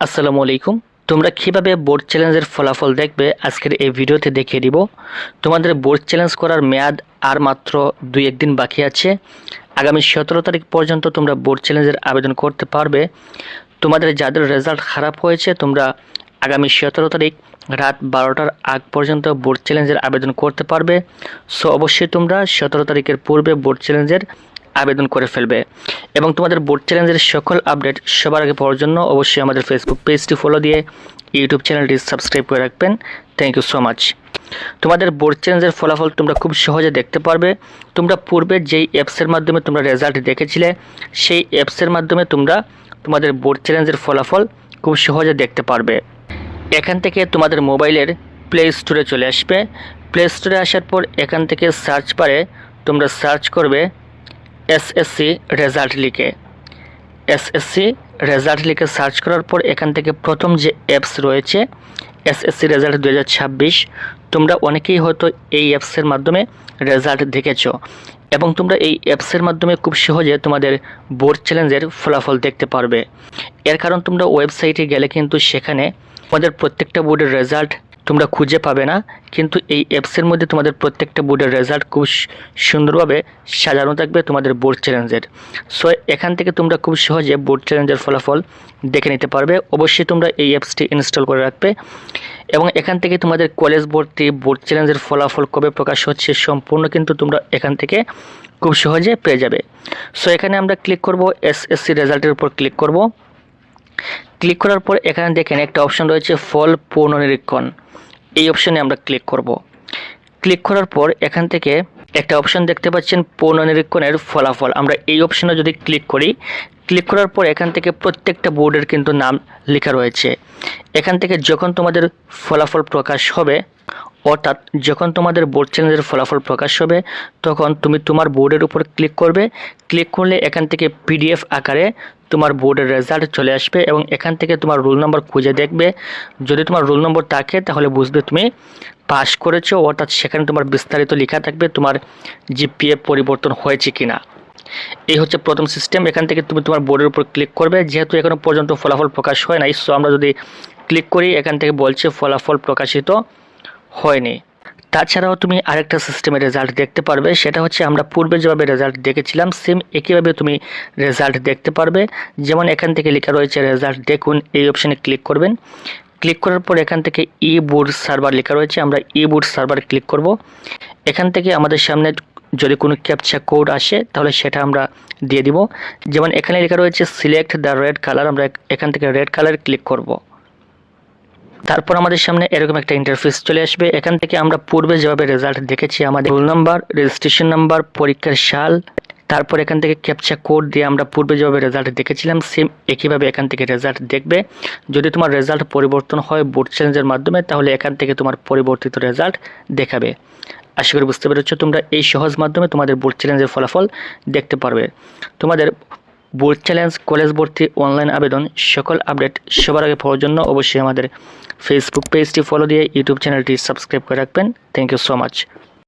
আসসালামু আলাইকুম। তোমরা কিভাবে বোর্ড চ্যালেঞ্জের ফলাফল দেখবে আজকের এই ভিডিওতে দেখিয়ে দিব। তোমাদের বোর্ড চ্যালেঞ্জ করার মেয়াদ আর মাত্র 2-1 দিন বাকি আছে। আগামী 17 তারিখ পর্যন্ত তোমরা বোর্ড চ্যালেঞ্জের আবেদন করতে পারবে। তোমাদের যাদের রেজাল্ট খারাপ হয়েছে তোমরা আগামী 17 তারিখ রাত 12টার আগ পর্যন্ত বোর্ড চ্যালেঞ্জের আবেদন করতে পারবে। সো অবশ্যই তোমরা 17 তারিখের পূর্বে বোর্ড চ্যালেঞ্জের আবেদন করে ফেলবে এবং তোমাদের বোর্ড চ্যালেঞ্জের সকল আপডেট সবার আগে পাওয়ার জন্য অবশ্যই আমাদের ফেসবুক পেজটি ফলো দিয়ে ইউটিউব চ্যানেলটি সাবস্ক্রাইব করে রাখবেন। Thank you so much. তোমাদের বোর্ড চ্যালেঞ্জের ফলাফল তোমরা খুব সহজে দেখতে পারবে। তোমরা পূর্বে যেই অ্যাপসের মাধ্যমে তোমরা রেজাল্ট দেখেছিলে সেই অ্যাপসের মাধ্যমে তোমরা তোমাদের বোর্ড চ্যালেঞ্জের ফলাফল খুব সহজে দেখতে পারবে। এখান থেকে তোমাদের মোবাইলের প্লে স্টোরে চলে আসবে। প্লে স্টোরে আসার পর এখান থেকে সার্চ বারে তোমরা সার্চ করবে এসএসসি রেজাল্ট লিখে। এসএসসি রেজাল্ট লিখে সার্চ করার পর এখান থেকে প্রথম যে অ্যাপস রয়েছে এসএসসি রেজাল্ট 2026, তোমরা অনেকেই হয়তো এই অ্যাপসের মাধ্যমে রেজাল্ট দেখেছো এবং তোমরা এই অ্যাপসের মাধ্যমে খুব সহজে তোমাদের বোর্ড চ্যালেঞ্জের ফলাফল দেখতে পারবে। এর কারণ তোমরা ওয়েবসাইটে গেলে কিন্তু সেখানে তোমাদের প্রত্যেকটা বোর্ডের রেজাল্ট তোমরা খুঁজে পাবে না, কিন্তু এই অ্যাপসের মধ্যে তোমাদের প্রত্যেকটা বোর্ডের রেজাল্ট খুব সুন্দরভাবে সাজানো থাকবে তোমাদের বোর্ড চ্যালেঞ্জের। সো এখান থেকে তোমরা খুব সহজে বোর্ড চ্যালেঞ্জের ফলাফল দেখে নিতে পারবে। অবশ্যই তোমরা এই অ্যাপসটি ইনস্টল করে রাখবে এবং এখান থেকে তোমাদের কলেজ ভর্তি বোর্ড চ্যালেঞ্জের ফলাফল কবে প্রকাশ হচ্ছে সম্পূর্ণ কিন্তু তোমরা এখান থেকে খুব সহজে পেয়ে যাবে। সো এখানে আমরা ক্লিক করব, এসএসসি রেজাল্টের উপর ক্লিক করব। ক্লিক করার পর এখানে দেখেন একটা অপশন রয়েছে ফল পুনর্নিরীক্ষণ, এই অপশনে আমরা ক্লিক করব। ক্লিক করার পর এখান থেকে একটা অপশন দেখতে পাচ্ছেন পুনর্নিরীক্ষণের ফলাফল। আমরা এই অপশনে যদি ক্লিক করি, ক্লিক করার পর এখান থেকে প্রত্যেকটা বোর্ডের কিন্তু নাম লেখা রয়েছে। এখান থেকে যখন তোমাদের ফলাফল প্রকাশ হবে, অর্থাৎ যখন তোমাদের বোর্ড চ্যালেঞ্জের ফলাফল প্রকাশ হবে তখন তুমি তোমার বোর্ডের উপর ক্লিক করবে। ক্লিক করলে এখান থেকে পিডিএফ আকারে তোমার বোর্ডের রেজাল্ট চলে আসবে এবং এখান থেকে তোমার রোল নম্বর খুঁজে দেখবে। যদি তোমার রোল নম্বর থাকে তাহলে বুঝবে তুমি পাস করেছো, অর্থাৎ সেখানে তোমার বিস্তারিত লেখা থাকবে তোমার জিপিএ পরিবর্তন হয়েছে কিনা। এই হচ্ছে প্রথম সিস্টেম। এখান থেকে তুমি তোমার বোর্ডের উপর ক্লিক করবে। যেহেতু এখনো পর্যন্ত ফলাফল প্রকাশ হয় নাই, সো আমরা যদি ক্লিক করি এখান থেকে বলছে ফলাফল প্রকাশিত হয়নি। তাছাড়াও তুমি আরেকটা সিস্টেমে রেজাল্ট দেখতে পারবে, সেটা হচ্ছে আমরা পূর্বে যেভাবে রেজাল্ট দেখেছিলাম সেম একইভাবে তুমি রেজাল্ট দেখতে পারবে। যেমন এখান থেকে লেখা রয়েছে রেজাল্ট দেখুন, এই অপশানে ক্লিক করবেন। ক্লিক করার পর এখান থেকে ই বোর্ড সার্ভার লেখা রয়েছে, আমরা ই বোর্ড সার্ভারে ক্লিক করব। এখান থেকে আমাদের সামনে যদি কোনো ক্যাপচা কোড আসে তাহলে সেটা আমরা দিয়ে দিব। যেমন এখানে লেখা রয়েছে সিলেক্ট দ্য রেড কালার, আমরা এখান থেকে রেড কালারে ক্লিক করব। তারপর আমাদের সামনে এরকম একটা ইন্টারফেস চলে আসবে। এখান থেকে আমরা পূর্বে যেভাবে রেজাল্ট দেখেছি আমাদের রোল নাম্বার, রেজিস্ট্রেশন নাম্বার, পরীক্ষার সাল, তারপর এখান থেকে ক্যাপচা কোড দিয়ে আমরা পূর্বে যেভাবে রেজাল্ট দেখেছিলাম সেম একইভাবে এখান থেকে রেজাল্ট দেখবে। যদি তোমার রেজাল্ট পরিবর্তন হয় বোর্ড চ্যালেঞ্জের মাধ্যমে তাহলে এখান থেকে তোমার পরিবর্তিত রেজাল্ট দেখাবে। আশা করি বুঝতে পেরেছো। তোমরা এই সহজ মাধ্যমে তোমাদের বোর্ড চ্যালেঞ্জের ফলাফল দেখতে পারবে। তোমাদের বোর্ড চ্যালেঞ্জ, কলেজ ভর্তি, অনলাইন আবেদন সকল আপডেট সবার আগে পাওয়ার জন্য অবশ্যই আমাদের ফেসবুক পেজটি ফলো দিয়ে ইউটিউব চ্যানেলটি সাবস্ক্রাইব করে রাখবেন। Thank you so much.